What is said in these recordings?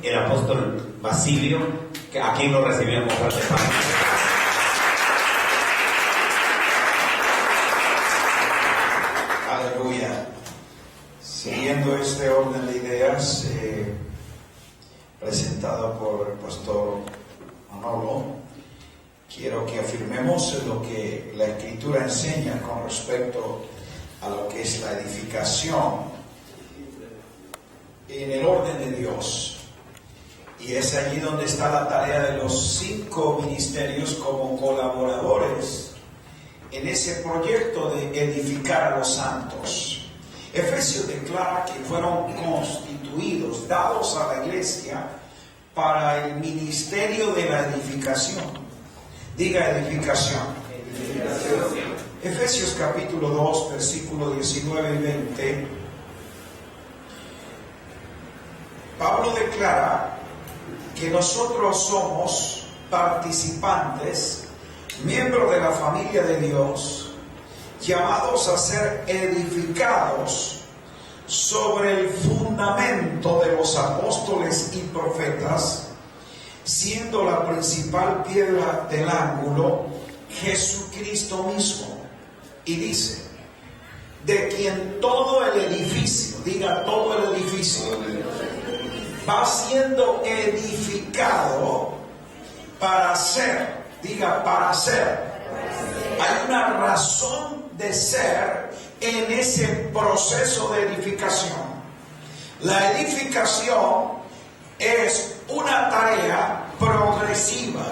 el apóstol Basilio, a quien lo recibimos fuerte paz. Aleluya. Siguiendo este orden de ideas presentado por el pastor Manolo, quiero que afirmemos lo que la Escritura enseña con respecto a lo que es la edificación en el orden de Dios. Y es allí donde está la tarea de los 5 ministerios como colaboradores en ese proyecto de edificar a los santos. Efesios declara que fueron constituidos, dados a la iglesia para el ministerio de la edificación. Diga edificación. Efesios capítulo 2, versículos 19 y 20. Pablo declara que nosotros somos participantes, miembros de la familia de Dios, llamados a ser edificados sobre el fundamento de los apóstoles y profetas, siendo la principal piedra del ángulo Jesucristo mismo. Y dice, de quien todo el edificio, diga todo el edificio, va siendo edificado para ser, diga para ser. Hay una razón de ser en ese proceso de edificación. La edificación es una tarea progresiva.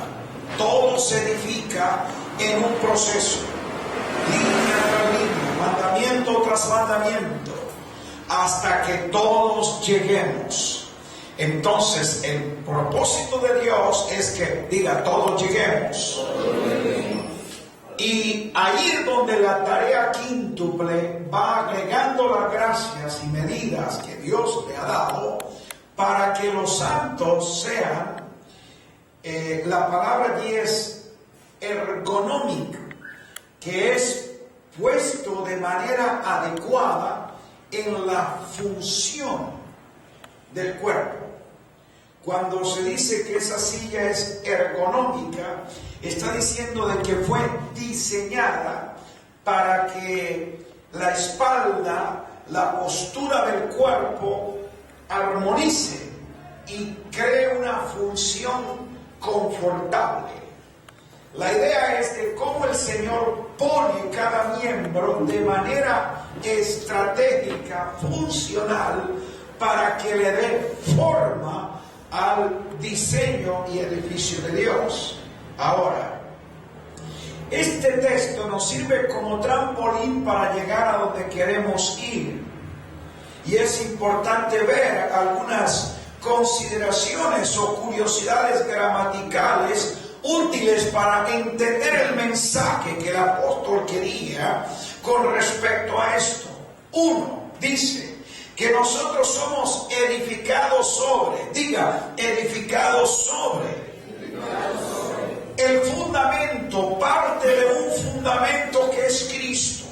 Todo se edifica en un proceso, línea tras línea, mandamiento tras mandamiento, hasta que todos lleguemos. Entonces, el propósito de Dios es que, diga, todos lleguemos. Y ahí es donde la tarea quíntuple va agregando las gracias y medidas que Dios le ha dado para que los santos sean, la palabra allí es ergonómica, que es puesto de manera adecuada en la función del cuerpo. Cuando se dice que esa silla es ergonómica, está diciendo de que fue diseñada para que la espalda, la postura del cuerpo armonice y cree una función confortable. La idea es de cómo el Señor pone cada miembro de manera estratégica, funcional, para que le dé forma al diseño y edificio de Dios. Ahora, este texto nos sirve como trampolín para llegar a donde queremos ir. Y es importante ver algunas consideraciones o curiosidades gramaticales útiles para entender el mensaje que el apóstol quería con respecto a esto. 1. Dice que nosotros somos edificados sobre, diga, edificados sobre. El fundamento parte de un fundamento que es Cristo.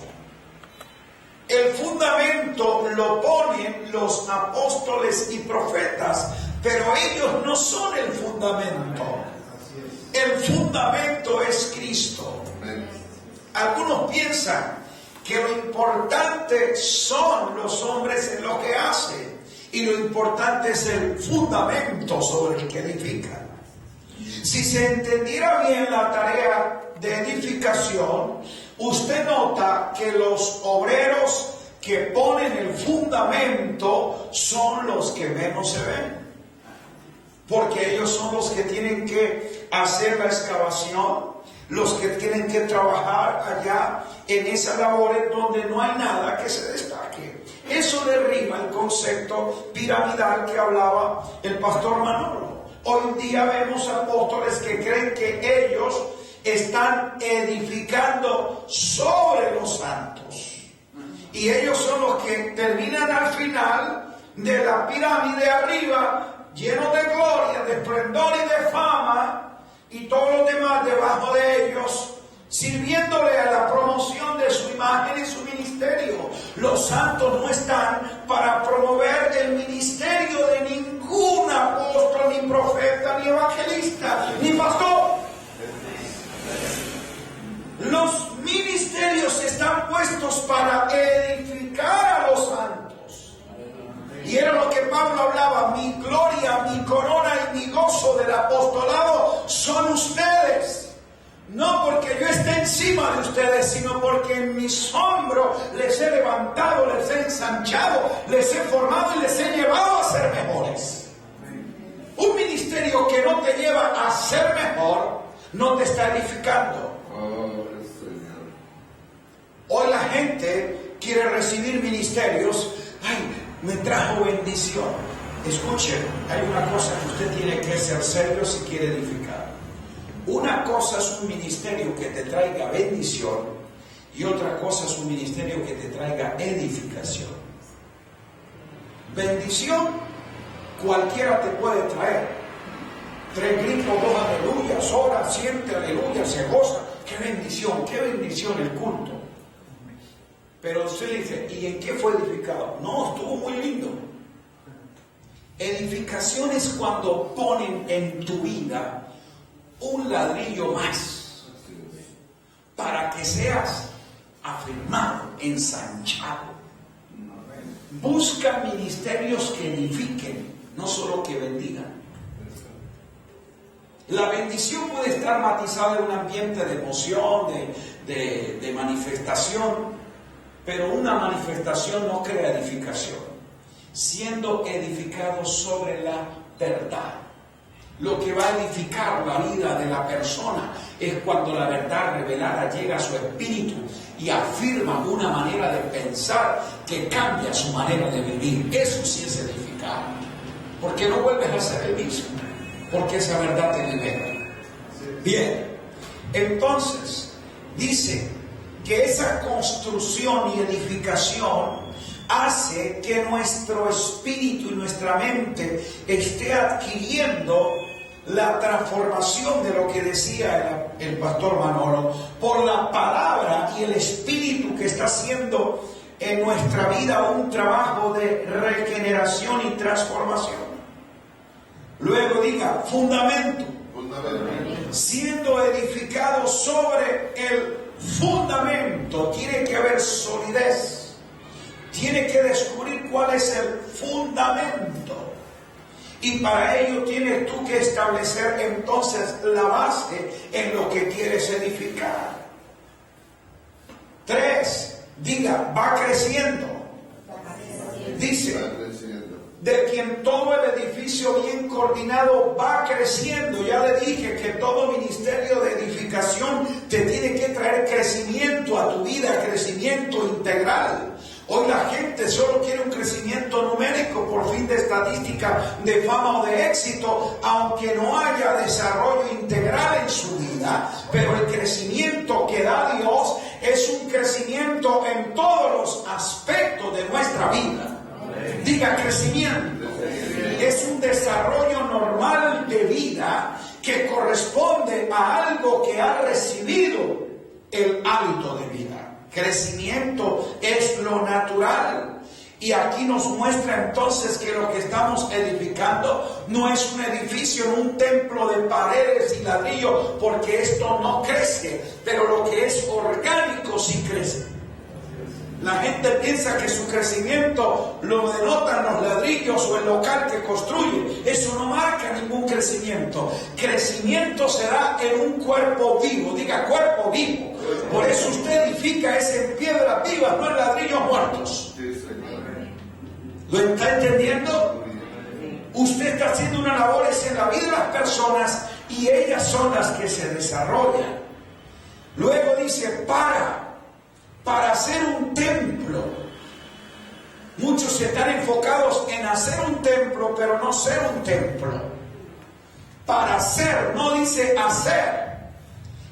El fundamento lo ponen los apóstoles y profetas, pero ellos no son el fundamento. El fundamento es Cristo. Algunos piensan que lo importante son los hombres en lo que hacen y lo importante es el fundamento sobre el que edifican. Si se entendiera bien la tarea de edificación, usted nota que los obreros que ponen el fundamento son los que menos se ven, porque ellos son los que tienen que hacer la excavación, los que tienen que trabajar allá en esas labores donde no hay nada que se destaque. Eso derriba el concepto piramidal que hablaba el pastor Manolo. Hoy día vemos apóstoles que creen que ellos están edificando sobre los santos. Y ellos son los que terminan al final de la pirámide arriba, llenos de gloria, de esplendor y de fama, y todos los demás debajo de ellos, sirviéndole a la promoción de su imagen y su ministerio. Los santos no están para promover el ministerio de ningún apóstol profeta, ni evangelista, ni pastor. Los ministerios están puestos para edificar a los santos. Y era lo que Pablo hablaba: mi gloria, mi corona y mi gozo del apostolado son ustedes. No porque yo esté encima de ustedes, sino porque en mis hombros les he levantado, les he ensanchado, les he formado y les he llevado a ser mejores. Un ministerio que no te lleva a ser mejor, no te está edificando. Hoy la gente quiere recibir ministerios. Ay, me trajo bendición. Escuche, hay una cosa que usted tiene que ser serio si quiere edificar. Una cosa es un ministerio que te traiga bendición y otra cosa es un ministerio que te traiga edificación. Bendición cualquiera te puede traer. 3 gritos, 2 aleluyas, ora, siente aleluya, se goza. ¡Qué bendición el culto! Pero usted le dice, ¿y en qué fue edificado? No, estuvo muy lindo. Edificación es cuando ponen en tu vida un ladrillo más para que seas afirmado, ensanchado. Busca ministerios que edifiquen, no solo que bendigan. La bendición puede estar matizada en un ambiente de emoción, de manifestación, pero una manifestación no crea edificación, siendo edificado sobre la verdad. Lo que va a edificar la vida de la persona es cuando la verdad revelada llega a su espíritu y afirma una manera de pensar que cambia su manera de vivir. Eso sí es edificar, porque no vuelves a ser el mismo, porque esa verdad te libera. Bien, entonces dice que esa construcción y edificación hace que nuestro espíritu y nuestra mente esté adquiriendo la transformación de lo que decía el pastor Manolo, por la palabra y el espíritu que está haciendo en nuestra vida un trabajo de regeneración y transformación. Luego diga, fundamento. Siendo edificado sobre el fundamento, tiene que haber solidez. Tiene que descubrir cuál es el fundamento. Y para ello tienes tú que establecer entonces la base en lo que quieres edificar. 3, diga, va creciendo. Dice, de quien todo el edificio bien coordinado va creciendo. Ya le dije que todo ministerio de edificación te tiene que traer crecimiento a tu vida, crecimiento integral. Hoy la gente solo quiere un crecimiento numérico por fin de estadística, de fama o de éxito, aunque no haya desarrollo integral en su vida. Pero el crecimiento que da Dios es un crecimiento en todos los aspectos de nuestra vida. Diga crecimiento. Es un desarrollo normal de vida que corresponde a algo que ha recibido el hábito de vida. Crecimiento es lo natural. Y aquí nos muestra entonces que lo que estamos edificando no es un edificio, no un templo de paredes y ladrillo, porque esto no crece, pero lo que es orgánico sí crece. La gente piensa que su crecimiento lo denotan los ladrillos o el local que construye. Eso no marca ningún crecimiento. Crecimiento se da en un cuerpo vivo. Diga cuerpo vivo. Por eso usted edifica es en piedras vivas, no en ladrillos muertos. ¿Lo está entendiendo? Usted está haciendo una labor en la vida de las personas y ellas son las que se desarrollan. Luego dice para hacer un templo. Muchos están enfocados en hacer un templo, pero no ser un templo. Para hacer, no dice hacer.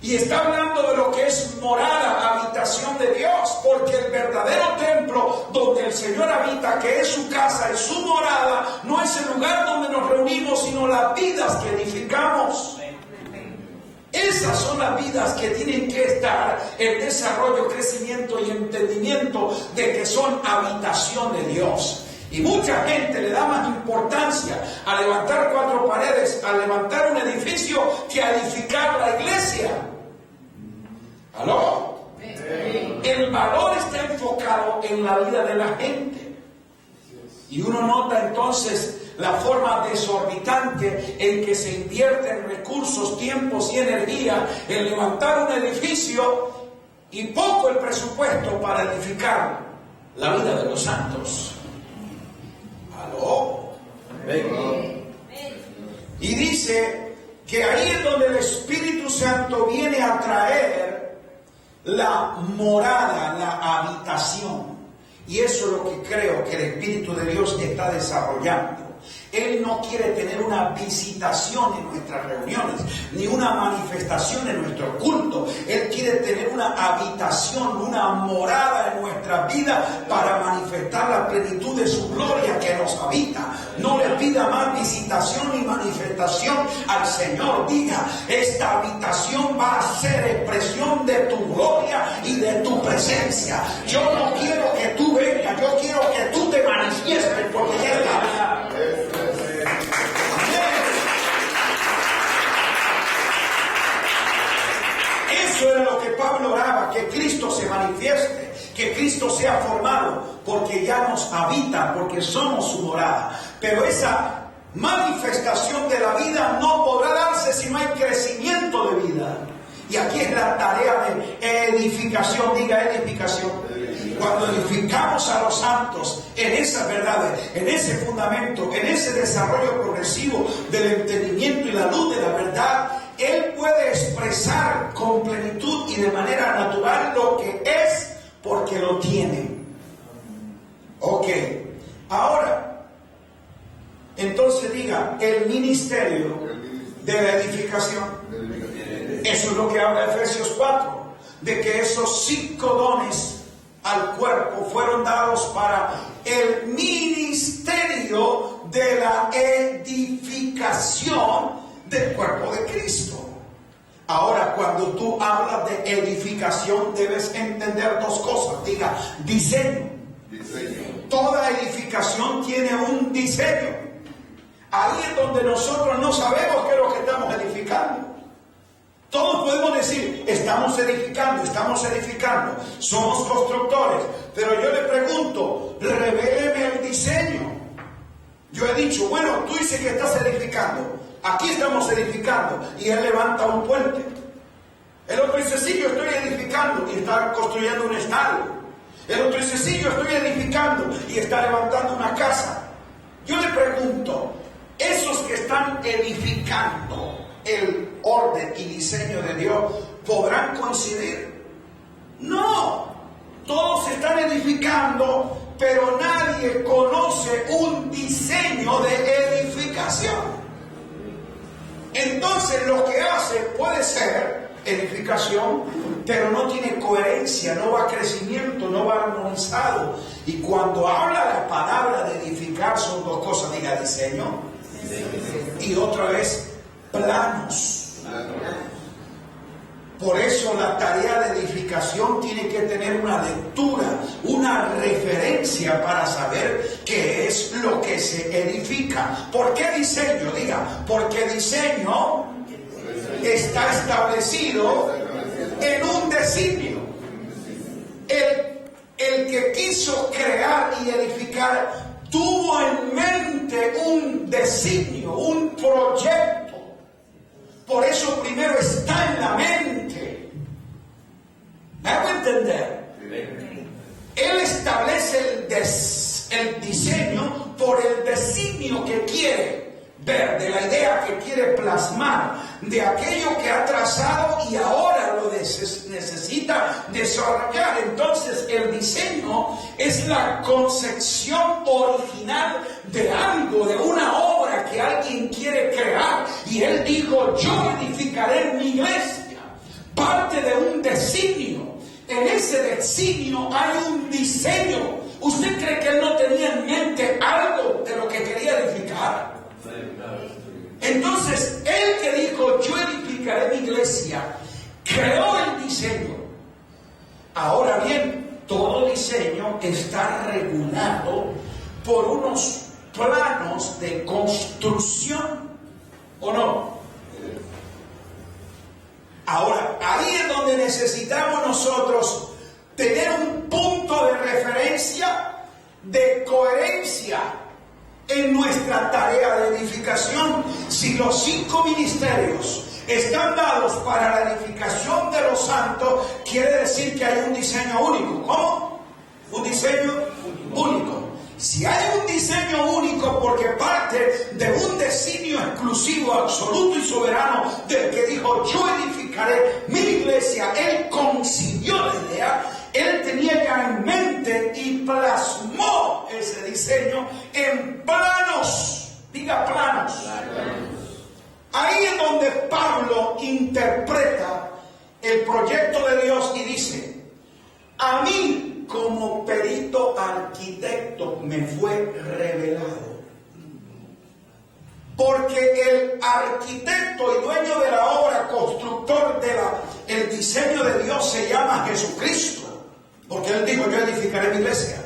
Y está hablando de lo que es morada, habitación de Dios, porque el verdadero templo donde el Señor habita, que es su casa, es su morada, no es el lugar donde nos reunimos, sino las vidas que edificamos. Esas son las vidas que tienen que estar en desarrollo, crecimiento y entendimiento de que son habitación de Dios. Y mucha gente le da más importancia a levantar 4 paredes, a levantar un edificio, que a edificar la iglesia. ¿Aló? El valor está enfocado en la vida de la gente. Y uno nota entonces la forma desorbitante en que se invierten recursos, tiempos y energía en levantar un edificio y poco el presupuesto para edificar la vida de los santos. ¿Aló? Y dice que ahí es donde el Espíritu Santo viene a traer la morada, la habitación. Y eso es lo que creo que el Espíritu de Dios está desarrollando. Él no quiere tener una visitación en nuestras reuniones, ni una manifestación en nuestro culto. Él quiere tener una habitación, una morada en nuestra vida para manifestar la plenitud de su gloria que nos habita. No le pida más visitación ni manifestación al Señor. Diga, esta habitación va a ser expresión de tu gloria y de tu presencia. Yo no quiero que tú vengas, yo quiero que tú te manifiestes, porque ya está. Eso es lo que Pablo oraba, que Cristo se manifieste, que Cristo sea formado, porque ya nos habita, porque somos su morada. Pero esa manifestación de la vida no podrá darse si no hay crecimiento de vida. Y aquí es la tarea de edificación, diga edificación. Cuando edificamos a los santos en esas verdades, en ese fundamento, en ese desarrollo progresivo del entendimiento y la luz de la verdad, Él puede expresar con plenitud y de manera natural lo que es, porque lo tiene. Ok, ahora, entonces diga, el ministerio de la edificación. Eso es lo que habla Efesios 4, de que esos 5 dones al cuerpo fueron dados para el ministerio de la edificación del cuerpo de Cristo. Ahora, cuando tú hablas de edificación, debes entender 2 cosas. Diga, diseño. Toda edificación tiene un diseño. Ahí es donde nosotros no sabemos qué es lo que estamos edificando. Todos podemos decir, estamos edificando, somos constructores. Pero yo le pregunto, revéleme el diseño. Yo he dicho, bueno, tú dices que estás edificando. Aquí estamos edificando. Y él levanta un puente. El otro dice, sí, yo estoy edificando y está construyendo un estadio. El otro dice, sí, yo estoy edificando y está levantando una casa. Yo le pregunto, esos que están edificando el orden y diseño de Dios, ¿podrán coincidir? No, todos están edificando, pero nadie conoce un diseño de edificación. Entonces lo que hace puede ser edificación, pero no tiene coherencia, no va a crecimiento, no va armonizado. Y cuando habla la palabra de edificar, son 2 cosas, diga diseño, y otra vez planos. Por eso la tarea de edificación tiene que tener una lectura, una referencia para saber qué es lo que se edifica. ¿Por qué diseño? Diga, porque diseño está establecido en un designio. El que quiso crear y edificar tuvo en mente un designio, un proyecto. Por eso primero está en la mente. ¿Me hago entender? Él establece el diseño por el designio que quiere ver, de la idea que quiere plasmar, de aquello que ha trazado y ahora lo necesita desarrollar. Entonces el diseño es la concepción original de algo, de una obra que alguien quiere crear. Y él dijo, yo edificaré mi iglesia. Parte de un designio. En ese designio hay un diseño. ¿Usted cree que él no tenía en mente algo de lo que quería edificar? Entonces, él que dijo, yo edificaré mi iglesia, creó el diseño. Ahora bien, todo diseño está regulado por unos planos de construcción, ¿o no? Ahora, ahí es donde necesitamos nosotros tener un punto de referencia, de coherencia en nuestra tarea de edificación. Si los 5 ministerios están dados para la edificación de los santos, quiere decir que hay un diseño único. ¿Cómo? Un diseño único. Si hay un diseño único, porque parte de un designio exclusivo, absoluto y soberano, del que dijo: yo edificaré mi iglesia, él concibió la idea, él tenía ya en mente y plasmó ese diseño en planos. Diga planos. Ahí es donde Pablo interpreta el proyecto de Dios y dice: a mí, como perito arquitecto, me fue revelado. Porque el arquitecto y dueño de la obra, constructor el diseño de Dios, se llama Jesucristo. Porque él dijo: yo edificaré mi iglesia.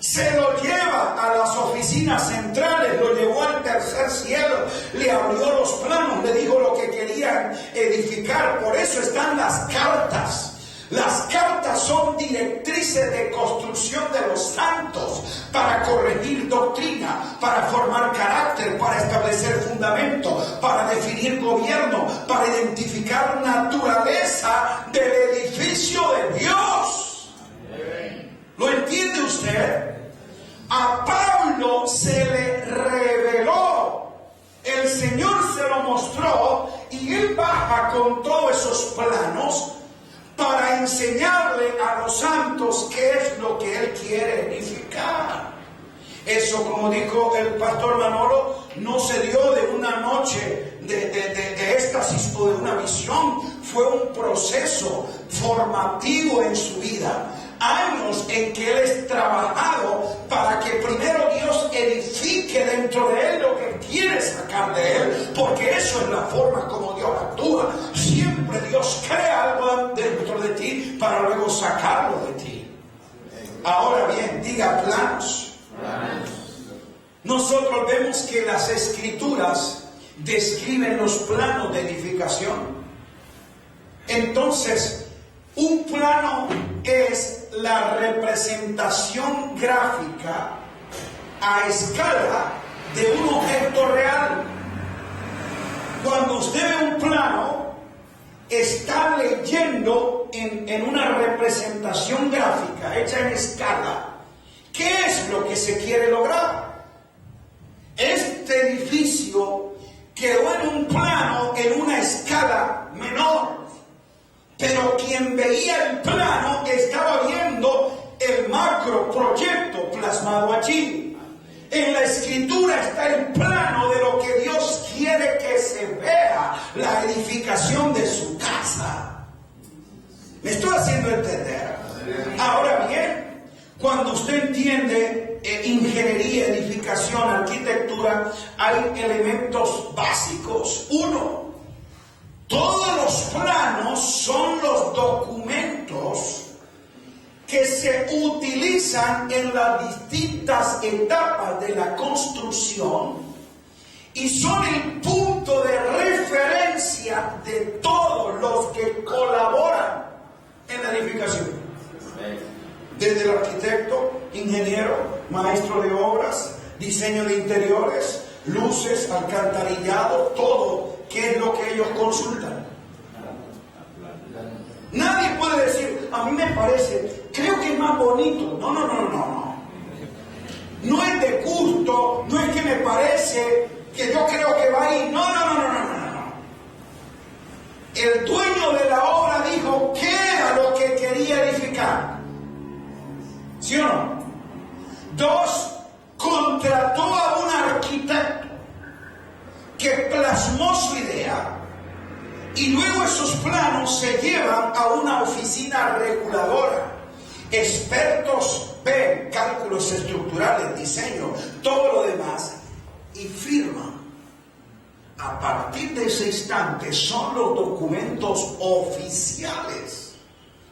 Se lo lleva a las oficinas centrales, lo llevó al tercer cielo, le abrió los planos, le dijo lo que querían edificar. Por eso están las cartas. Las cartas son directrices de construcción de los santos, para corregir doctrina, para formar carácter, para establecer fundamento, para definir gobierno, para identificar naturaleza del edificio de Dios. ¿Lo entiende usted? A Pablo se le reveló, el Señor se lo mostró, y él baja con todos esos planos para enseñarle a los santos qué es lo que él quiere edificar. Eso, como dijo el pastor Manolo, no se dio de una noche de éxtasis o de una visión. Fue un proceso formativo en su vida. Años en que él es trabajado para que primero Dios edifique dentro de él lo que quiere sacar de él, porque eso es la forma como Dios actúa. Siempre Dios crea algo dentro de ti para luego sacarlo de ti. Ahora bien, diga planos. Nosotros vemos que las escrituras describen los planos de edificación. Entonces, un plano es la representación gráfica a escala de un objeto real. Cuando usted ve un plano, está leyendo en una representación gráfica hecha en escala. ¿Qué es lo que se quiere lograr? Este edificio quedó en un plano en una escala menor. Pero quien veía el plano estaba viendo el macro proyecto plasmado allí. En la escritura está el plano de lo que Dios quiere que se vea, la edificación de su casa. ¿Me estoy haciendo entender? Ahora bien, cuando usted entiende ingeniería, edificación, arquitectura, hay elementos básicos. Uno, todos los planos son los documentos que se utilizan en las distintas etapas de la construcción y son el punto de referencia de todos los que colaboran en la edificación. Desde el arquitecto, ingeniero, maestro de obras, diseño de interiores, luces, alcantarillado, todo. ¿Qué es lo que ellos consultan? Nadie puede decir: a mí me parece, creo que es más bonito. No. No es de gusto, no es que me parece, que yo creo que va ahí. No. El dueño de la obra dijo qué era lo que quería edificar. ¿Sí o no? 2, contrató a un arquitecto que plasmó su idea, y luego esos planos se llevan a una oficina reguladora. Expertos ven cálculos estructurales, diseño, todo lo demás, y firman. A partir de ese instante son los documentos oficiales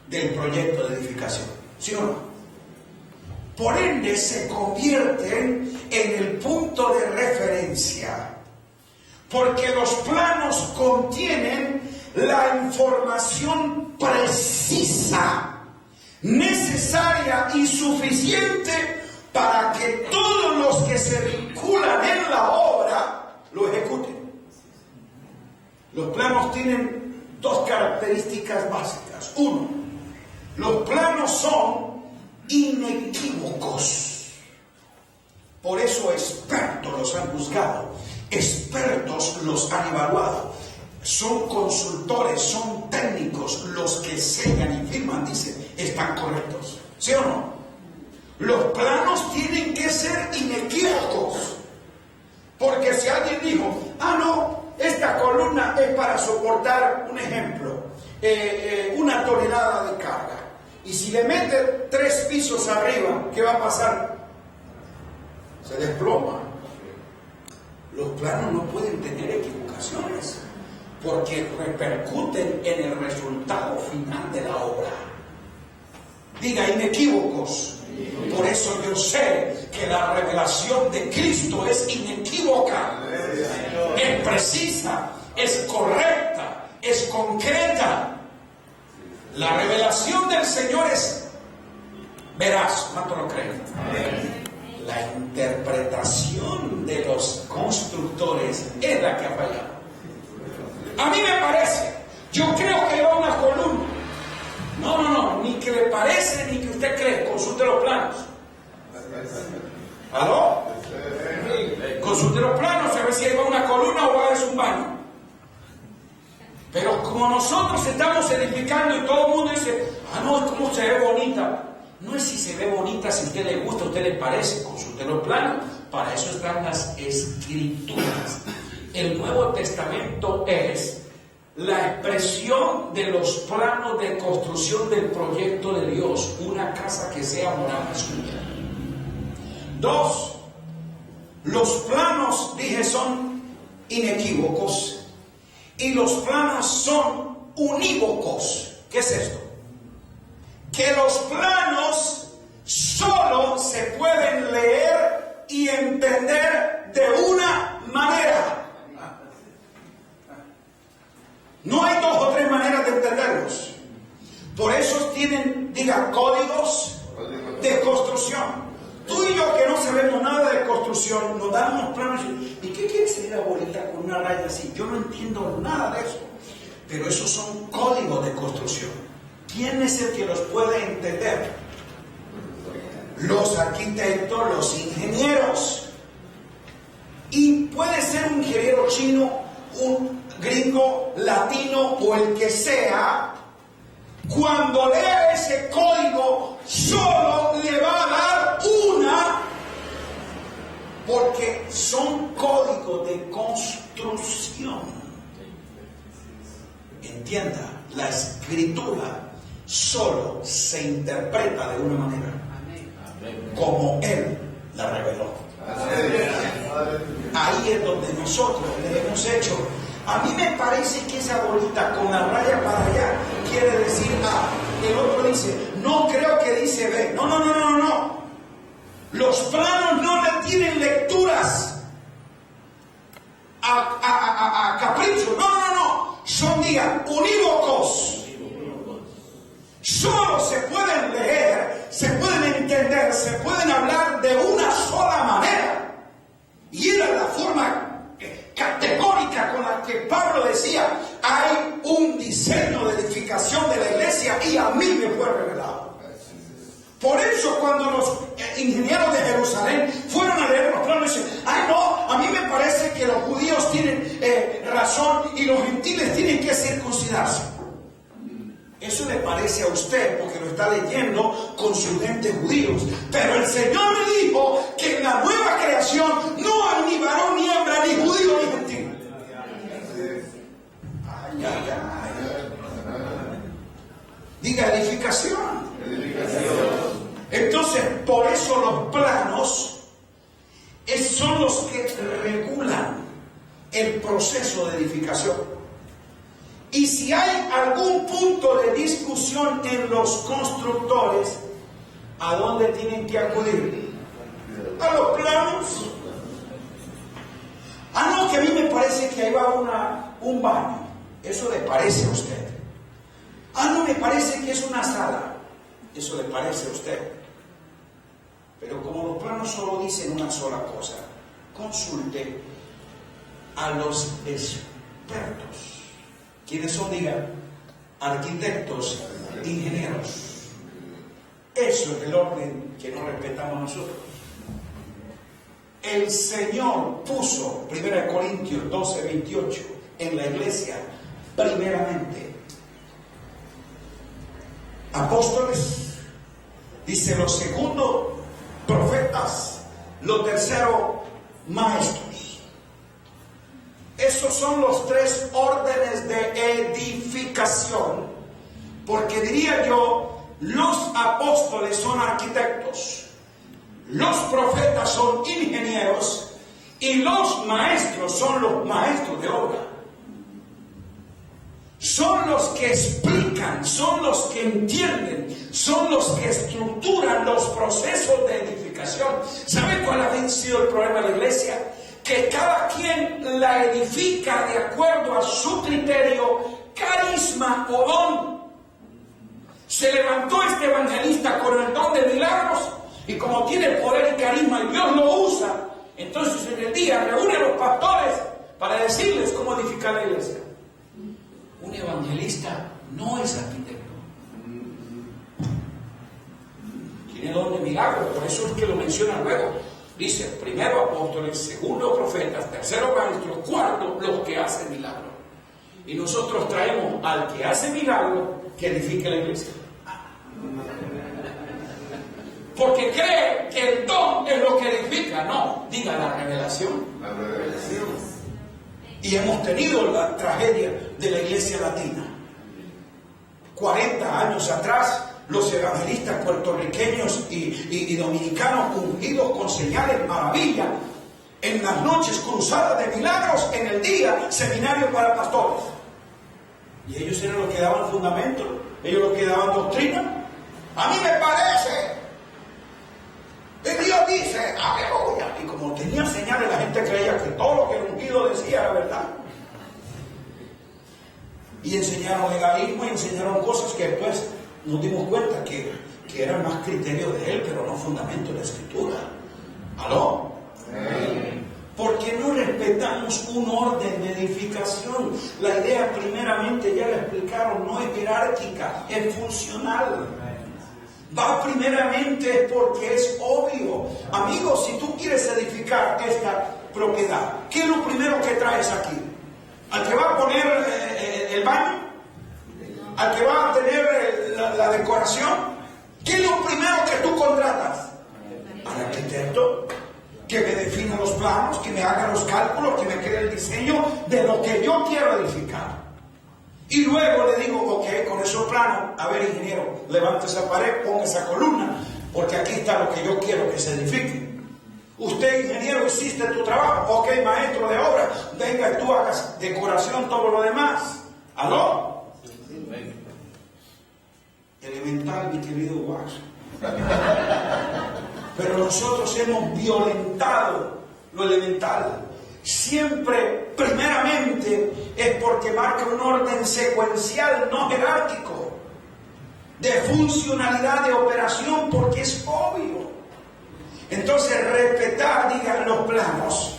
del proyecto de edificación. ¿Sí o no? Por ende se convierten en el punto de referencia, porque los planos contienen la información precisa, necesaria y suficiente para que todos los que se vinculan en la obra lo ejecuten. Los planos tienen dos características básicas. Uno, los planos son inequívocos. Por eso expertos los han buscado, expertos los han evaluado. Son consultores, son técnicos los que sellan y firman, dicen, están correctos. ¿Sí o no? Los planos tienen que ser inequívocos. Porque si alguien dijo, no, esta columna es para soportar, un ejemplo, 1 tonelada de carga. Y si le mete 3 pisos arriba, ¿qué va a pasar? Se desploma. Los planos no pueden tener equivocaciones, porque repercuten en el resultado final de la obra. Diga, inequívocos. Por eso yo sé que la revelación de Cristo es inequívoca, es precisa, es correcta, es concreta. La revelación del Señor es veraz. ¿Cuánto lo creen? La interpretación de los constructores es la que ha fallado. A mí me parece, yo creo que va una columna. No, ni que le parece ni que usted cree. Consulte los planos. ¿Aló? Consulte los planos a ver si ahí va una columna o va a ser un baño. Pero como nosotros estamos edificando y todo el mundo dice, no, ¿cómo se ve bonita? No es si se ve bonita, si a usted le gusta, a usted le parece. Consulte los planos. Para eso están las escrituras. El Nuevo Testamento es la expresión de los planos de construcción del proyecto de Dios, una casa que sea morada suya. 2, los planos, dije, son inequívocos y los planos son unívocos. ¿Qué es esto? Que los planos solo se pueden leer y entender de una manera. No hay 2 o 3 maneras de entenderlos. Por eso tienen, códigos de construcción. Tú y yo, que no sabemos nada de construcción, nos dan unos planos y ¿qué quiere decir la bolita con una raya así? Yo no entiendo nada de eso. Pero esos son códigos de construcción. ¿Quién es el que los puede entender? Los arquitectos, los ingenieros. Y puede ser un ingeniero chino, un gringo, latino o el que sea, cuando lea ese código solo le va a dar una, porque son códigos de construcción. Entienda, la escritura solo se interpreta de una manera, como Él la reveló. Ahí es donde nosotros le hemos hecho. A mí me parece que esa bolita con la raya para allá quiere decir A. El otro dice, no, creo que dice B. No. Los planos no le tienen lecturas a capricho. No. Son, unívocos. Solo se pueden leer, se pueden entender, se pueden hablar de una sola manera. Y era la forma categórica con la que Pablo decía, hay un diseño de edificación de la iglesia y a mí me fue revelado. Por eso cuando los ingenieros de Jerusalén fueron a leer los planos, dicen, a mí me parece que los judíos tienen razón y los gentiles tienen que circuncidarse. Eso le parece a usted porque lo está leyendo con sus lentes judíos. Pero el Señor dijo que en la nueva creación no hay ni varón ni hembra, ni judío ni gentil. Diga edificación. Entonces, por eso los planos son los que regulan el proceso de edificación. Y si hay algún punto de discusión en los constructores, ¿A dónde tienen que acudir? A los planos. No, que a mí me parece que ahí va un baño. ¿Eso le parece a usted? No, me parece que es una sala. ¿Eso le parece a usted? Pero como los planos solo dicen una sola cosa, consulte a los expertos. ¿Quiénes son? Digan, arquitectos, ingenieros. Eso es el orden que no respetamos nosotros. El Señor puso, 1 Corintios 12:28, en la iglesia, primeramente, apóstoles, dice los segundos, profetas, los terceros, maestros. Esos son los 3 órdenes de edificación, porque diría yo, los apóstoles son arquitectos, los profetas son ingenieros y los maestros son los maestros de obra. Son los que explican, son los que entienden, son los que estructuran los procesos de edificación. ¿Saben cuál ha sido el problema de la iglesia? Que cada quien la edifica de acuerdo a su criterio, carisma o don. Se levantó este evangelista con el don de milagros y como tiene poder y carisma y Dios lo usa, entonces en el día reúne a los pastores para decirles cómo edificar la iglesia. Un evangelista no es arquitecto. Tiene don de milagros, por eso es que lo menciona luego. Dice, primero apóstoles, segundo profetas, tercero maestros, cuarto los que hacen milagros. Y nosotros traemos al que hace milagros que edifique la iglesia. Porque cree que el don es lo que edifica. No, diga la revelación. La revelación. Y hemos tenido la tragedia de la iglesia latina. 40 años atrás, los evangelistas puertorriqueños y dominicanos ungidos con señales, maravillas, en las noches cruzadas de milagros, en el día seminario para pastores. Y ellos eran los que daban fundamento, ellos los que daban doctrina. A mí me parece, y Dios dice, aleluya. Y como tenía señales, la gente creía que todo lo que el ungido decía era verdad. Y enseñaron legalismo y enseñaron cosas que después nos dimos cuenta que eran más criterios de él, pero no fundamento de la escritura. ¿Aló? Sí. Porque no respetamos un orden de edificación. La idea, primeramente, ya la explicaron, no es jerárquica, es funcional. Va primeramente porque es obvio. Amigos, si tú quieres edificar esta propiedad, ¿qué es lo primero que traes aquí? ¿Al que va a poner el baño? ¿Al que va a tener la decoración? ¿Qué es lo primero que tú contratas? Al arquitecto, que me defina los planos, que me haga los cálculos, que me cree el diseño de lo que yo quiero edificar. Y luego le digo, ok, con esos planos, a ver, ingeniero, levante esa pared, ponga esa columna, porque aquí está lo que yo quiero que se edifique. Usted, ingeniero, hiciste tu trabajo, ok, maestro de obra, venga y tú hagas decoración, todo lo demás. ¿Aló? Elemental, mi querido Wax. Pero nosotros hemos violentado lo elemental. Siempre, primeramente, es porque marca un orden secuencial, no jerárquico, de funcionalidad, de operación, porque es obvio. Entonces, respetar, digan, los planos,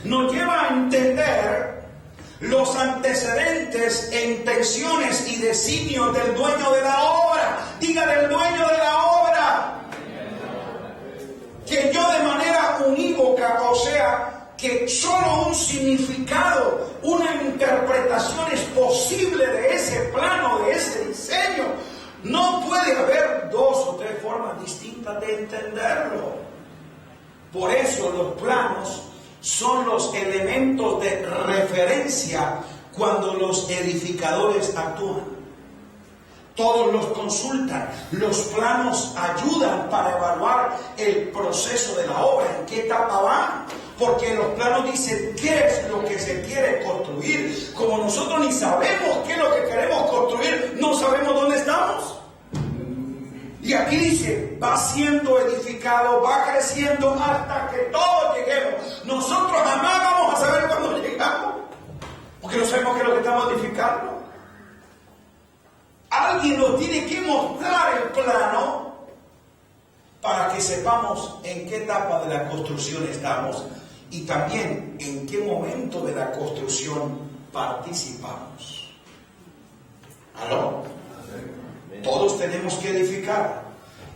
nos lleva a entender los antecedentes e intenciones y designios del dueño de la obra. Diga, del dueño de la obra. Que yo de manera unívoca, o sea, que solo un significado, una interpretación es posible de ese plano, de ese diseño. No puede haber 2 o 3 formas distintas de entenderlo. Por eso los planos son los elementos de referencia cuando los edificadores actúan. Todos los consultan, los planos ayudan para evaluar el proceso de la obra, en qué etapa va, porque los planos dicen qué es lo que se quiere construir. Como nosotros ni sabemos qué es lo que queremos construir, no sabemos dónde estamos. Y aquí dice, va siendo edificado, va creciendo hasta que todos lleguemos. Nosotros jamás vamos a saber cuándo llegamos, porque no sabemos qué es lo que estamos edificando. Alguien nos tiene que mostrar el plano para que sepamos en qué etapa de la construcción estamos y también en qué momento de la construcción participamos. ¿Aló? Todos tenemos que edificar,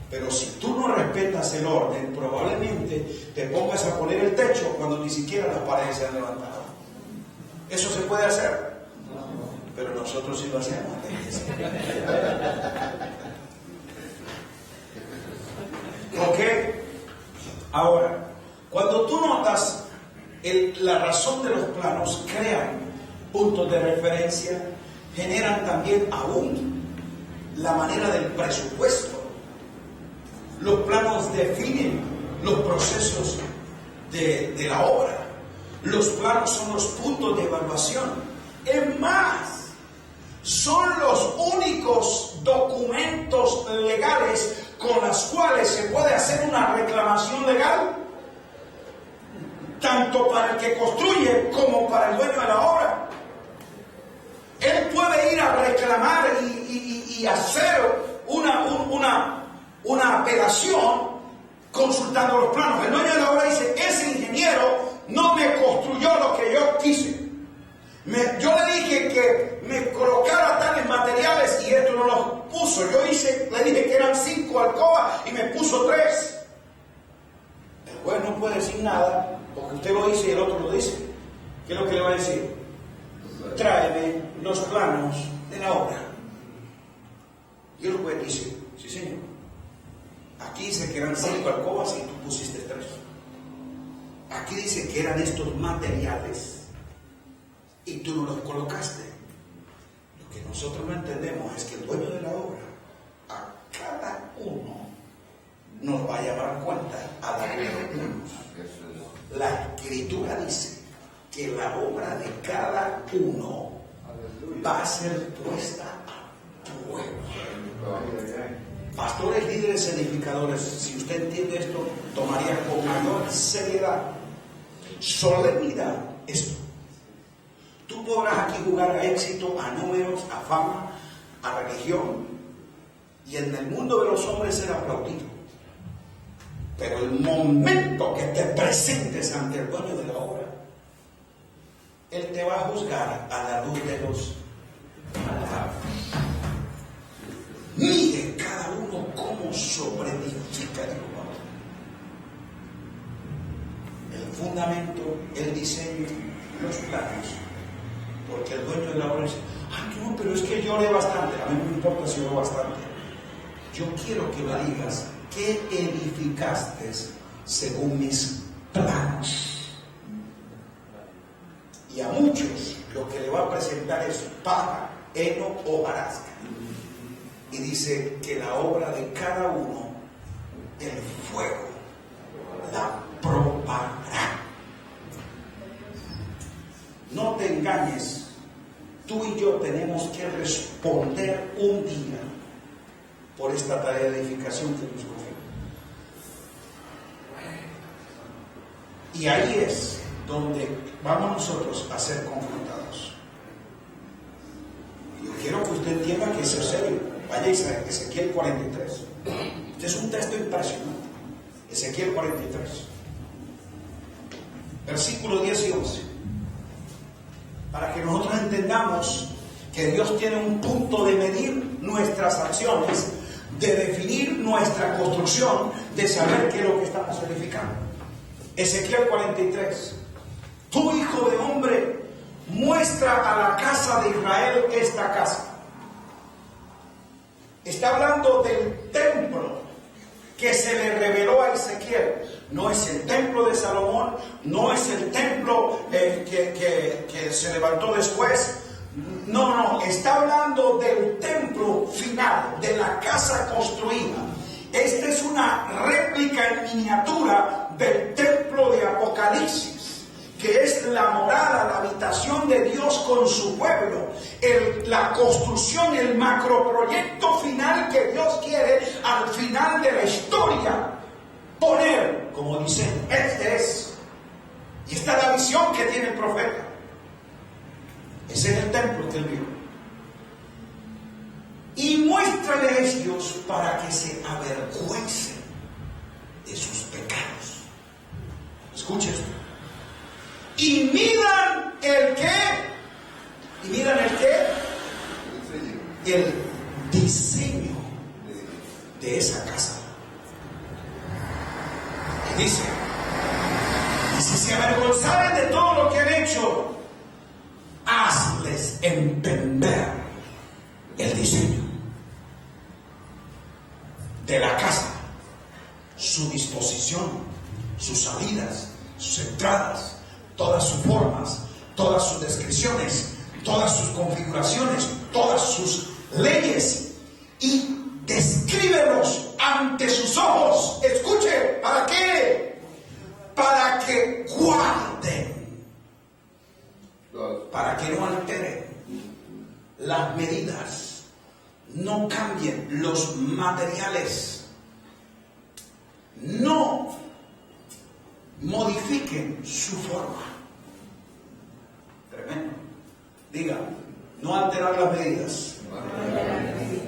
pero si tú no respetas el orden, probablemente te pongas a poner el techo cuando ni siquiera las paredes se han levantado. ¿Eso se puede hacer? Pero nosotros sí lo hacemos. ¿Ok? Ahora, cuando tú notas la razón de los planos, crean puntos de referencia, generan también aún la manera del presupuesto. Los planos definen los procesos de la obra. Los planos son los puntos de evaluación. Es más, son los únicos documentos legales con los cuales se puede hacer una reclamación legal, tanto para el que construye como para el dueño de la obra. Él puede ir a reclamar y hacer una apelación consultando los planos. El dueño de la obra dice, ese ingeniero no me construyó lo que yo quise. Yo le dije que me colocara tales materiales y esto no los puso. Le dije que eran 5 alcobas y me puso 3. El juez no puede decir nada porque usted lo dice y el otro lo dice. ¿Qué es lo que le va a decir? Tráeme los planos de la obra. Y el juez dice, sí señor, aquí dice que eran 5 alcobas y tú pusiste 3. Aquí dice que eran estos materiales y tú no los colocaste. Lo que nosotros no entendemos es que el dueño de la obra a cada uno nos va a llamar cuenta a darle los planos. La escritura dice que la obra de cada uno va a ser puesta a prueba. Pastores, líderes, edificadores, si usted entiende esto, tomaría con mayor seriedad, solemnidad esto. Tú podrás aquí jugar a éxito, a números, a fama, a religión, y en el mundo de los hombres ser aplaudido. Pero el momento que te presentes ante el dueño de la obra, él te va a juzgar a la luz de los palabras. Mire cada uno cómo sobreedifica el lugar. El fundamento, el diseño, los planos. Porque el dueño de la obra dice, no, pero es que yo oré bastante. A mí no me importa si oré bastante. Yo quiero que me digas qué edificaste según mis planos. Y a muchos lo que le va a presentar es paja, heno o hojarasca. Y dice que la obra de cada uno, el fuego la probará. No te engañes, tú y yo tenemos que responder un día por esta tarea de edificación que nos confía. Y ahí es donde vamos nosotros a ser confrontados. Yo quiero que usted entienda que eso es serio. Vaya a Ezequiel 43. Este es un texto impresionante. Ezequiel 43. Versículo 10 y 11. Para que nosotros entendamos que Dios tiene un punto de medir nuestras acciones, de definir nuestra construcción, de saber qué es lo que estamos edificando. Ezequiel 43. Tú, hijo de hombre, muestra a la casa de Israel esta casa. Está hablando del templo que se le reveló a Ezequiel. No es el templo de Salomón, no es el templo que se levantó después. No, está hablando del templo final, de la casa construida. Esta es una réplica en miniatura del templo de Apocalipsis, que es la morada, la habitación de Dios con con su pueblo, la construcción, el macroproyecto final que Dios quiere al final de la historia poner, como dicen, este es. Y esta es la visión que tiene el profeta. Es en el templo que él vio. Y muéstrale a ellos para que se avergüencen de sus pecados. Escucha esto. Y midan el qué. ¿Y midan el qué? El diseño de esa casa. ¿Qué dice? Y si se avergonzaren de todo lo que han hecho, hazles entender el diseño de la casa, su disposición, sus salidas, sus entradas, todas sus formas, todas sus descripciones, todas sus configuraciones, todas sus leyes, y descríbelos ante sus ojos. Escuche, ¿para qué? Para que guarden, para que no alteren las medidas, no cambien los materiales, no modifiquen su forma. Tremendo. Diga, no alterar las medidas,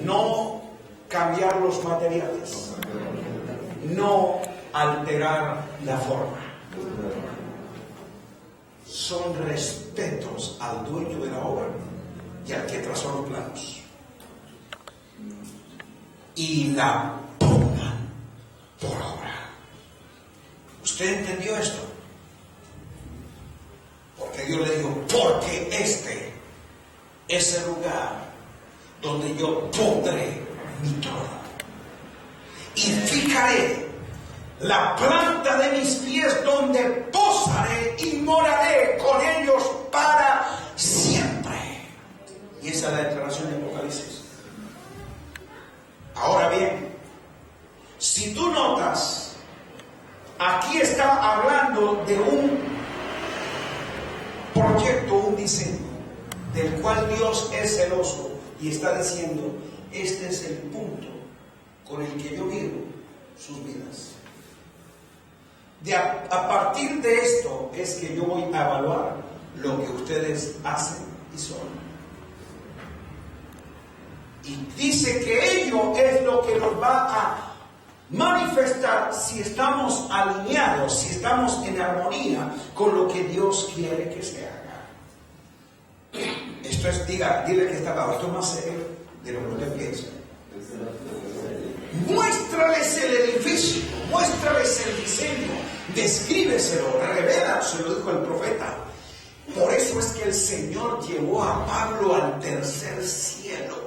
no cambiar los materiales, no alterar la forma. Son respetos al dueño de la obra y al que trazó los planos. Y la pongan por obra. ¿Usted entendió esto? Porque Dios le dijo, porque este es el lugar donde yo pondré mi trono. Y fijaré la planta de mis pies donde posaré y moraré con ellos para siempre. Y esa es la declaración de Apocalipsis. Ahora bien, si tú notas, aquí está hablando de un proyecto, un diseño, del cual Dios es celoso y está diciendo, este es el punto con el que yo miro sus vidas. A partir de esto es que yo voy a evaluar lo que ustedes hacen y son. Y dice que ello es lo que nos va a manifestar si estamos alineados, si estamos en armonía con lo que Dios quiere que se haga. Esto es, dile que está abajo, esto es más serio de lo que usted piensa. Muéstrales el edificio, muéstrales el diseño, descríbeselo, revélaselo, dijo el profeta. Por eso es que el Señor llevó a Pablo al tercer cielo.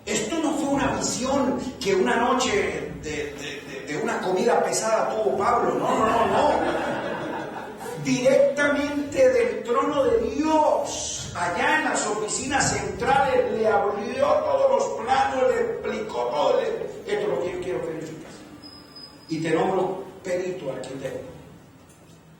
Esto no fue una visión que una noche de una comida pesada tuvo Pablo, no. Directamente del trono de Dios, allá en las oficinas centrales, le abrió todos los planos, le explicó todo. Esto es lo que yo quiero que verifiques. Y te nombro perito arquitecto.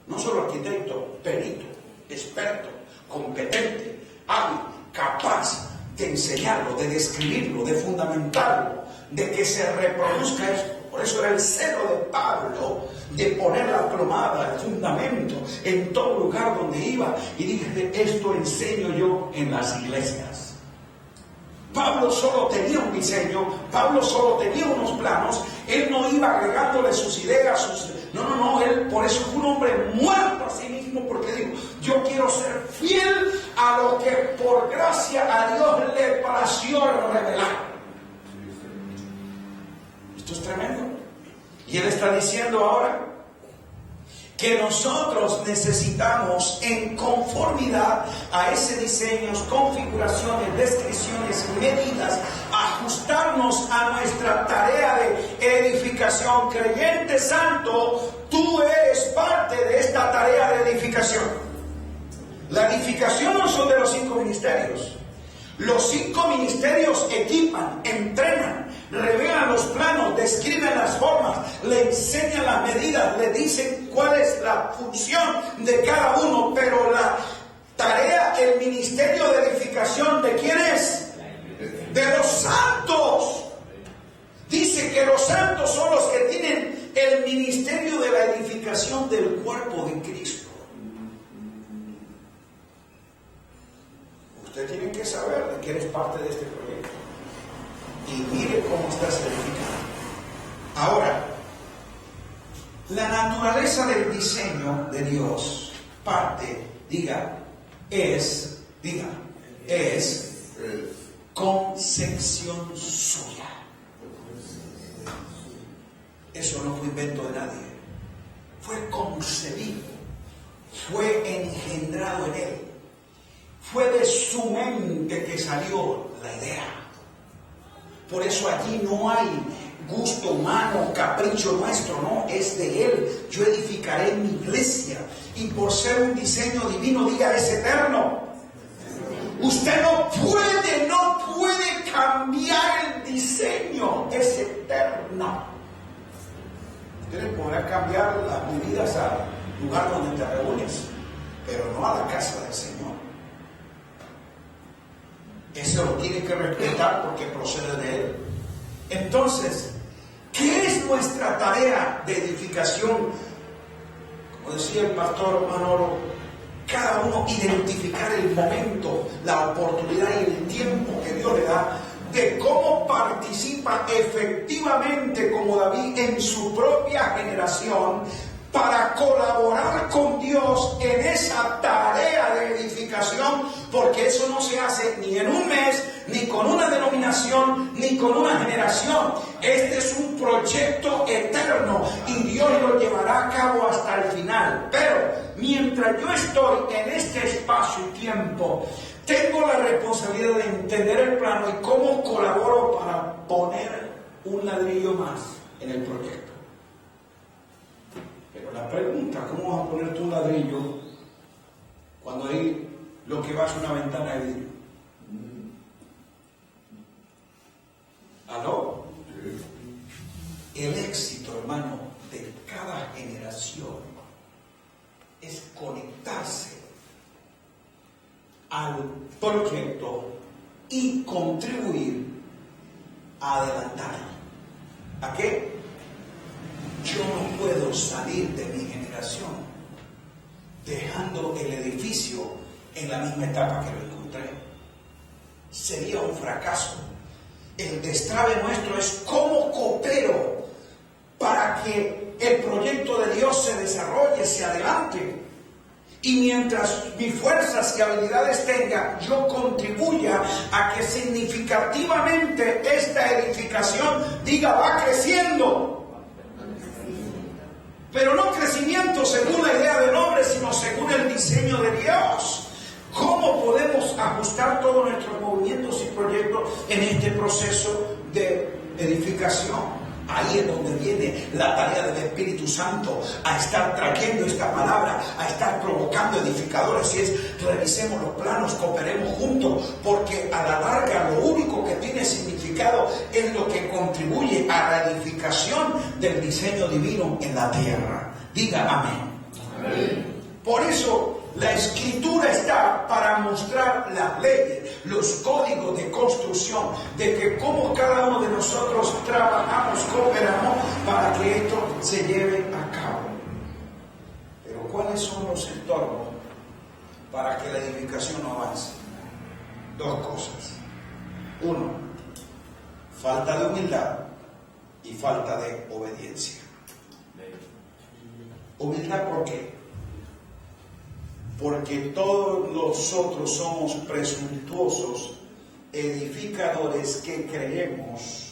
No solo arquitecto, perito, experto, competente, hábil, capaz de enseñarlo, de describirlo, de fundamentarlo, de que se reproduzca esto. Por eso era el celo de Pablo de poner la plomada, el fundamento en todo lugar donde iba, y dije, esto enseño yo en las iglesias. Pablo solo tenía un diseño, Pablo solo tenía unos planos, él no iba agregándole sus ideas, No, él por eso fue un hombre muerto a sí mismo, porque dijo, yo quiero ser fiel a lo que por gracia a Dios le pareció revelar. Esto es tremendo. Y él está diciendo ahora que nosotros necesitamos, en conformidad a ese diseño, configuraciones, descripciones, medidas, ajustarnos a nuestra tarea de edificación. Creyente santo, tú eres parte de esta tarea de edificación. La edificación no son de los 5 ministerios. Los 5 ministerios equipan, entrenan, revelan los planos, describen las formas, le enseñan las medidas, le dicen cuál es la función de cada uno, pero la tarea que saber de que eres parte de este proyecto. Y mire cómo estás edificando. Ahora, la naturaleza del diseño de Dios, es concepción suya. Eso no fue invento de nadie. Fue concebido, fue engendrado en él. Fue de su mente que salió la idea. Por eso allí no hay gusto humano, capricho nuestro, no, es de él. Yo edificaré mi iglesia. Y por ser un diseño divino, diga, es eterno. Usted no puede cambiar el diseño, es eterno. Usted le podrá cambiar las medidas al lugar donde te reúnes, pero no a la casa del Señor. Eso lo tiene que respetar porque procede de él. Entonces, ¿qué es nuestra tarea de edificación? Como decía el pastor Manolo, cada uno identificar el momento, la oportunidad y el tiempo que Dios le da de cómo participa efectivamente como David en su propia generación para colaborar con Dios en esa tarea de edificación, porque eso no se hace ni en un mes, ni con una denominación, ni con una generación. Este es un proyecto eterno y Dios lo llevará a cabo hasta el final. Pero mientras yo estoy en este espacio y tiempo, tengo la responsabilidad de entender el plano y cómo colaboro para poner un ladrillo más en el proyecto. Pero la pregunta, ¿cómo vas a poner tu ladrillo cuando ahí lo que va es una ventana de vidrio? ¿Aló? El éxito, hermano, de cada generación es conectarse al proyecto y contribuir a adelantarlo. ¿A qué? Yo no puedo salir de mi generación dejando el edificio en la misma etapa que lo encontré. Sería un fracaso. El destrave nuestro es cómo coopero para que el proyecto de Dios se desarrolle, se adelante. Y mientras mis fuerzas y habilidades tenga, yo contribuya a que significativamente esta edificación, va creciendo. Pero no crecimiento según la idea del hombre, sino según el diseño de Dios. ¿Cómo podemos ajustar todos nuestros movimientos y proyectos en este proceso de edificación? Ahí es donde viene la tarea del Espíritu Santo, a estar trayendo esta palabra, a estar provocando edificadores. Y es, revisemos los planos, cooperemos juntos, porque a la larga lo único que tiene significado es lo que contribuye a la edificación del diseño divino en la tierra. Diga amén. Amén. Por eso la Escritura está para mostrar las leyes, los códigos de construcción, de que cómo cada uno de nosotros trabajamos, cooperamos para que esto se lleve a cabo. Pero ¿cuáles son los entornos para que la edificación avance? Dos cosas. Uno, falta de humildad y falta de obediencia. Humildad, ¿por qué? Porque todos nosotros somos presuntuosos edificadores que creemos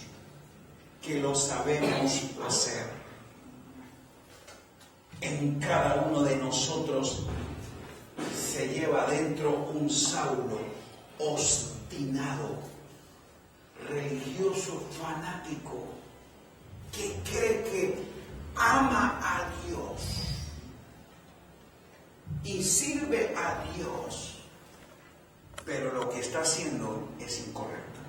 que lo sabemos hacer. En cada uno de nosotros se lleva dentro un Saulo obstinado, religioso, fanático, que cree que ama a Dios y sirve a Dios, pero lo que está haciendo es incorrecto.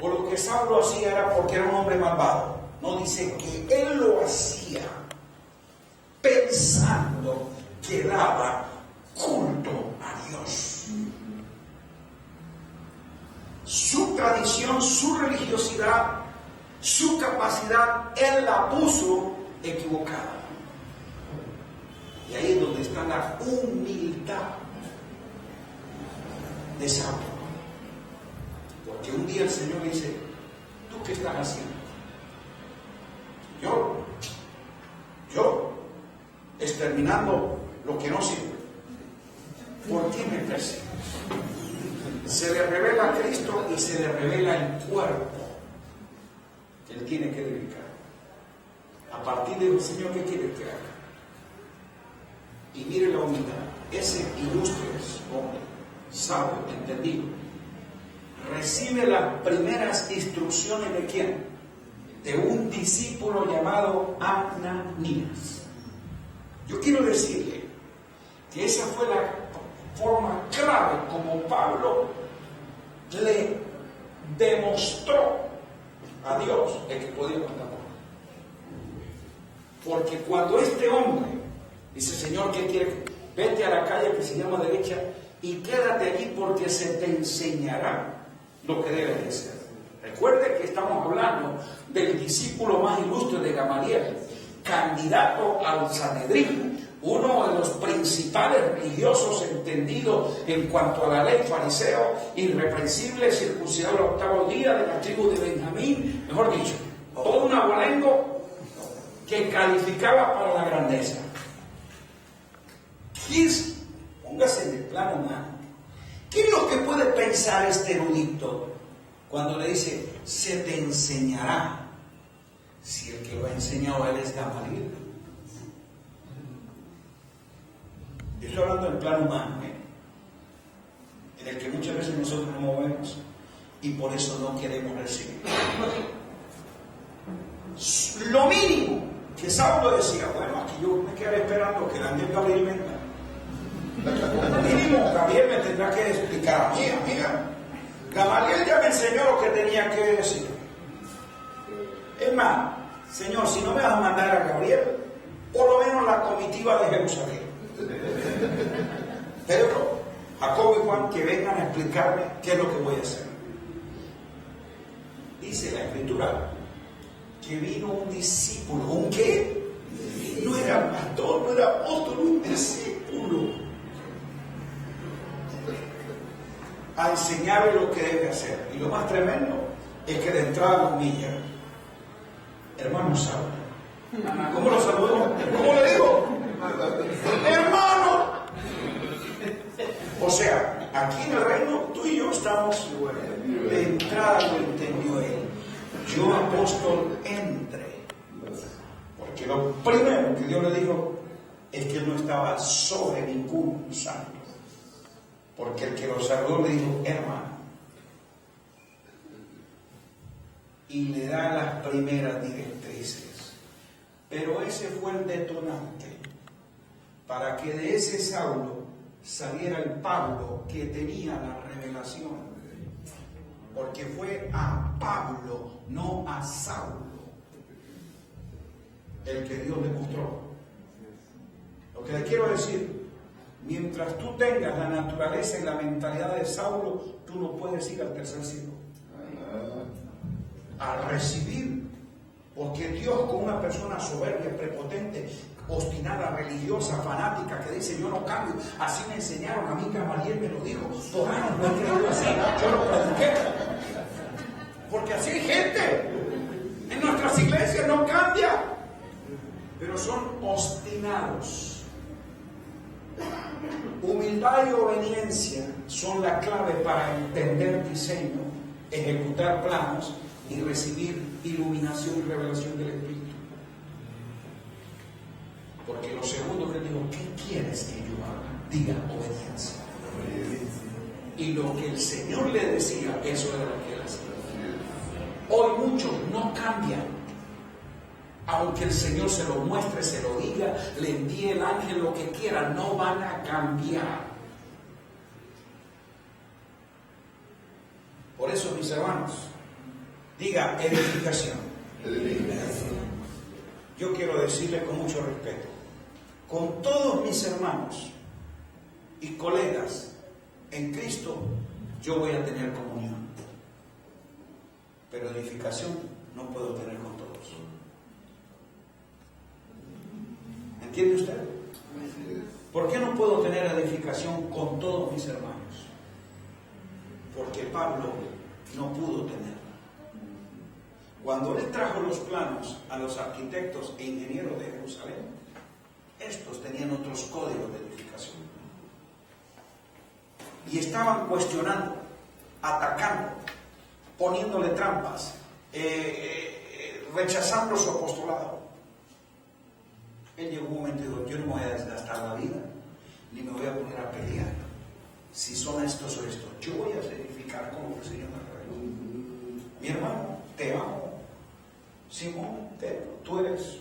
O lo que Saulo hacía era porque era un hombre malvado. No, dice que él lo hacía pensando que daba culto a Dios. Su tradición, su religiosidad, su capacidad, él la puso equivocada. Y ahí es donde está la humildad. de Saulo. Porque un día el Señor le dice, ¿tú qué estás haciendo? Yo, exterminando lo que no sirve. ¿Por qué me persigues? Se le revela a Cristo y se le revela el cuerpo que él tiene que dedicar. A partir del Señor, ¿qué quiere que haga? Y mire la humildad. Ese ilustre hombre, sabio, entendido, recibe las primeras instrucciones ¿de quién? De un discípulo llamado Ananías. Yo quiero decirle que esa fue la forma clave como Pablo le demostró a Dios el que podía contar. Porque cuando este hombre dice, Señor, ¿qué quiere? Vete a la calle que se llama derecha y quédate allí porque se te enseñará lo que debes de hacer. Recuerde que estamos hablando del discípulo más ilustre de Gamaliel, candidato al Sanedrín, uno de los principales religiosos entendidos en cuanto a la ley, fariseo, irreprensible, circuncidado al 8º día, de la tribu de Benjamín, mejor dicho, todo un abolengo que calificaba para la grandeza. Póngase en el plano humano. ¿Qué es lo que puede pensar este erudito cuando le dice, se te enseñará? Si el que lo ha enseñado a él es Gamaliel. Yo estoy hablando del plano humano, en el que muchas veces nosotros nos movemos y por eso no queremos recibir. Lo mínimo que Saulo decía, bueno, aquí yo me quedaré esperando que el ángel Gabriel venga. Lo mínimo, Gabriel me tendrá que explicar, mira, Gamaliel ya me enseñó lo que tenía que decir. Es más, Señor, si no me vas a mandar a Gabriel, por lo menos la comitiva de Jerusalén. Pedro, Jacobo y Juan, que vengan a explicarme qué es lo que voy a hacer. Dice la Escritura que vino un discípulo. ¿Un qué? No era pastor, no era apóstol, un discípulo. A enseñarle lo que debe hacer. Y lo más tremendo es que de entrada lo humilla. Hermano Saulo. ¿Cómo lo saludó? ¿Cómo le digo? Hermano. O sea, aquí en el reino tú y yo estamos, de entrada lo entendió él. Yo, apóstol, entre. Porque lo primero que Dios le dijo es que él no estaba sobre ningún santo. Porque el que lo saludó le dijo, hermano. Y le da las primeras directrices. Pero ese fue el detonante para que de ese Saulo saliera el Pablo que tenía la revelación. Porque fue a Pablo, no a Saulo, el que Dios le mostró. Lo que le quiero decir, mientras tú tengas la naturaleza y la mentalidad de Saulo, tú no puedes ir al tercer cielo a recibir, porque Dios, con una persona soberbia, prepotente, obstinada, religiosa, fanática, que dice yo no cambio, así me enseñaron a mí, Gamaliel me lo dijo, por años no he creído así, yo lo prediqué, porque así hay gente en nuestras iglesias, no cambia, pero son obstinados. Humildad y obediencia son la clave para entender diseño, ejecutar planos y recibir iluminación y revelación del Espíritu. Porque lo segundo que digo, ¿qué quieres que yo haga? Diga obediencia. Y lo que el Señor le decía, eso era lo que él hacía. Hoy muchos no cambian. Aunque el Señor se lo muestre, se lo diga, le envíe el ángel, lo que quiera, no van a cambiar. Por eso, mis hermanos, diga edificación. Yo quiero decirle con mucho respeto, con todos mis hermanos y colegas en Cristo, yo voy a tener comunión. Pero edificación no puedo tener con todos. ¿Entiende usted? ¿Por qué no puedo tener edificación con todos mis hermanos? porque Pablo no pudo tenerla. Cuando él trajo los planos a los arquitectos e ingenieros de Jerusalén, estos tenían otros códigos de edificación. Y estaban cuestionando, atacando, poniéndole trampas, rechazando su apostolado. Él llegó un momento y dijo: yo no me voy a desgastar la vida, ni me voy a poner a pelear. Si son estos o estos, yo voy a verificar con lo que el Señor me revela. Mi hermano, te amo. Simón, tú eres.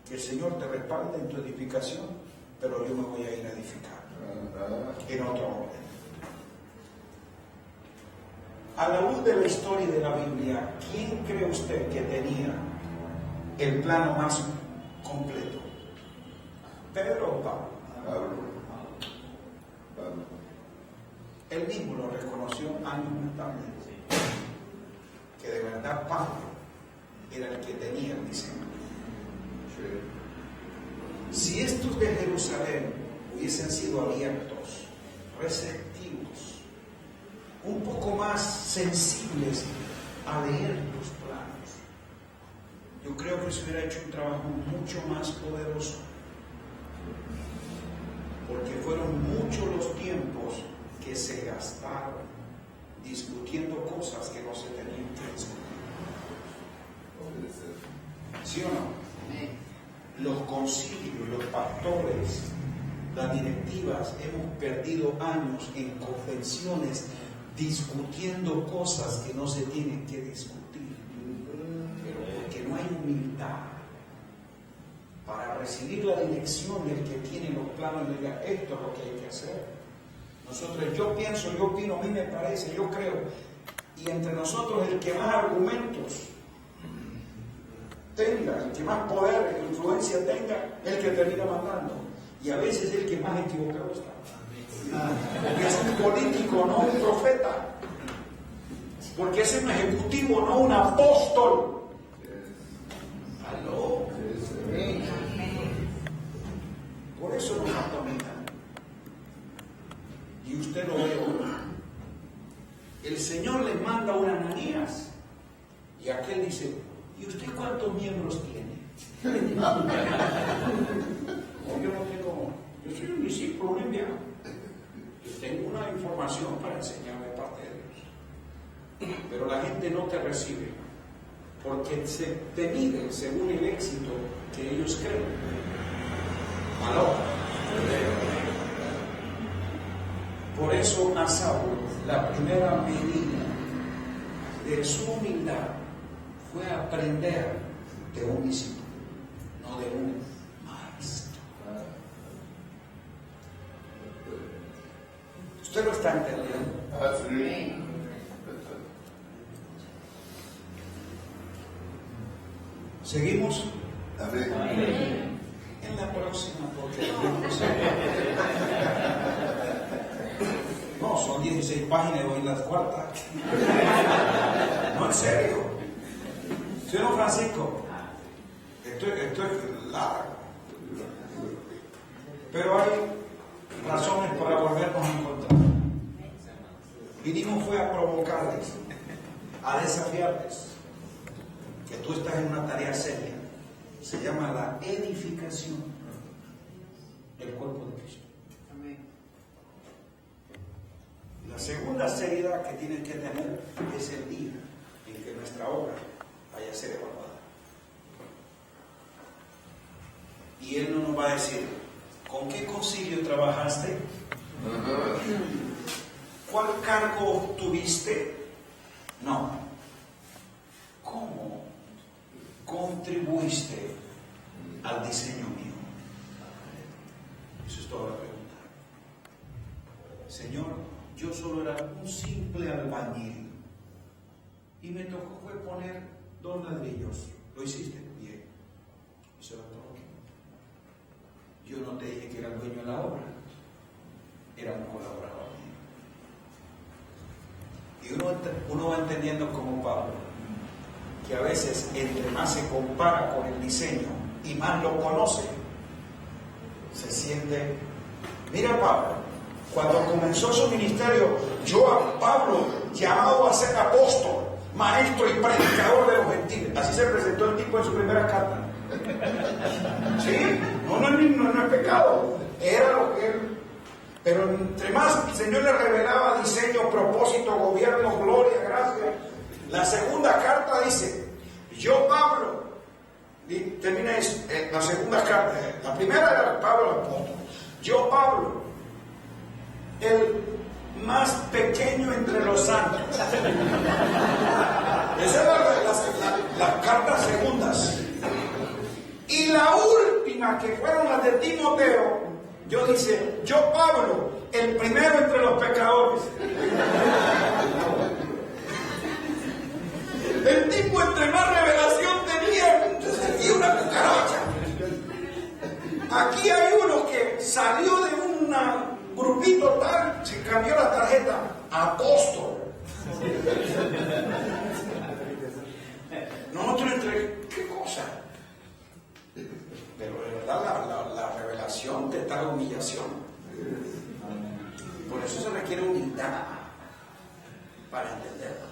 Que el Señor te respalde en tu edificación, pero yo me voy a ir a edificar en otro orden. A la luz de la historia de la Biblia, ¿quién cree usted que tenía el plano más completo? ¿Pedro o Pablo? Él mismo lo reconoció años más tarde, que de verdad Pablo era el que tenía el diseño. Si estos de Jerusalén hubiesen sido abiertos, receptivos, un poco más sensibles a leer los planos, yo creo que se hubiera hecho un trabajo mucho más poderoso, porque fueron muchos los tiempos que se gastaron discutiendo cosas que no se tenían que discutir. ¿Sí o no? Los concilios, los pastores, las directivas, hemos perdido años en convenciones discutiendo cosas que no se tienen que discutir, pero porque no hay humildad para recibir la dirección del que tiene los planos y diga: esto es lo que hay que hacer. Nosotros, yo pienso, yo opino, a mí me parece, yo creo, y entre nosotros el que más argumentos tenga, el que más poder e influencia tenga, el que termina mandando, y a veces el que más equivocado está, porque es un político, no un profeta, porque es un ejecutivo, no un apóstol. ¿Aló? Por eso nos atomitan. Y usted lo ve. El Señor le manda a un Ananías, y aquel dice: ¿y usted cuántos miembros tiene? No, yo no tengo, yo soy un discípulo, un enviado. Yo tengo una información para enseñarle de parte de Dios. Pero la gente no te recibe, porque te miden según el éxito que ellos creen. ¿Aló? Por eso a Saulo, la primera medida de su humildad fue aprender de un discípulo, no de un maestro. ¿Usted lo está entendiendo? ¿Seguimos? En la próxima, porque no, son 16 páginas y voy en la cuarta. No, en serio. ¿Sí o no, Francisco? Esto es largo. Pero hay razones para volvernos a encontrar. Vinimos fue a provocarles, a desafiarles, que tú estás en una tarea seria. Se llama la edificación del cuerpo de Cristo. Amén. La segunda seriedad que tienes que tener es el día en que nuestra obra vaya a ser evaluada. Y Él no nos va a decir: ¿con qué concilio trabajaste? ¿Cuál cargo obtuviste? No. ¿Cómo contribuiste al diseño mío? Eso es toda la pregunta. Señor, yo solo era un simple albañil y me tocó fue poner 2 ladrillos. ¿Lo hiciste? Bien. Eso era todo. Yo no te dije que era el dueño de la obra, era un colaborador. Y uno va entendiendo como Pablo, que a veces entre más se compara con el diseño y más lo conoce, se siente: mira Pablo, Cuando comenzó su ministerio, yo a Pablo, llamado a ser apóstol, maestro y predicador de los gentiles. Así se presentó el tipo en su primera carta. ¿Sí? No es pecado. Era lo que él. Pero entre más el Señor le revelaba diseño, propósito, gobierno, gloria, gracia. La segunda carta dice, yo Pablo, y termina la segunda carta, la primera era Pablo el apóstol. Yo Pablo, el más pequeño entre los santos. Esas eran las cartas segundas. Y la última, que fueron las de Timoteo, yo dice, yo Pablo, el primero entre los pecadores. El tipo entre más revelación tenía, sentía una cucaracha. Aquí hay uno que salió de un grupito tal, se cambió la tarjeta, apóstol. Nosotros entre, ¿qué cosa? Pero de verdad la revelación te da humillación. Por eso se requiere humildad para entenderlo.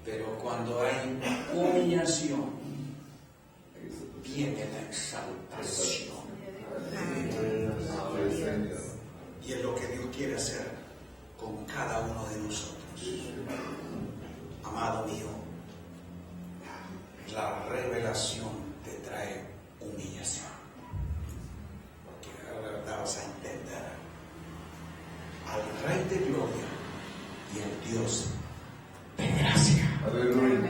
Pero cuando hay humillación, viene la exaltación. Y es lo que Dios quiere hacer con cada uno de nosotros. Amado mío, la revelación te trae humillación. Porque ahora vas a entender al Rey de Gloria y al Dios de gracia. Aleluya.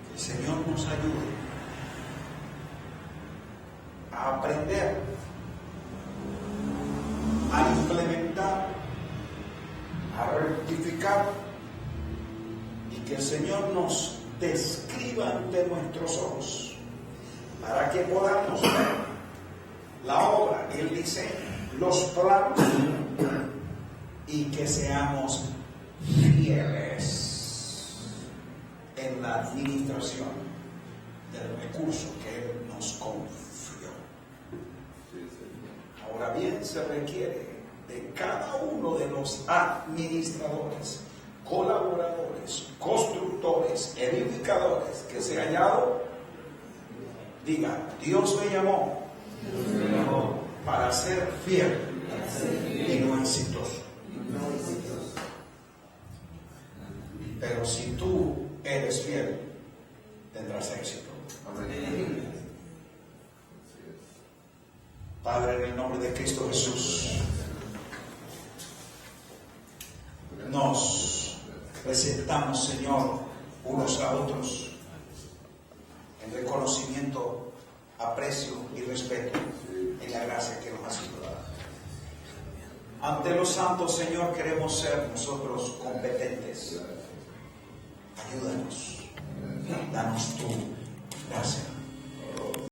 Que el Señor nos ayude a aprender a implementar, a rectificar, y que el Señor nos describa ante nuestros ojos para que podamos ver la obra, el diseño, los planos, y que seamos fieles en la administración del recurso que Él nos confió. Ahora bien, se requiere de cada uno de los administradores, colaboradores, constructores, edificadores que se ha hallado, diga, Dios me llamó para ser fiel y no exitoso. Pero si tú eres fiel, tendrás éxito. Amén. Padre, en el nombre de Cristo Jesús, nos presentamos, Señor, unos a otros en reconocimiento, aprecio y respeto en la gracia que nos ha sido dada. Ante los santos, Señor, queremos ser nosotros competentes. Ayúdanos, danos tu gracia.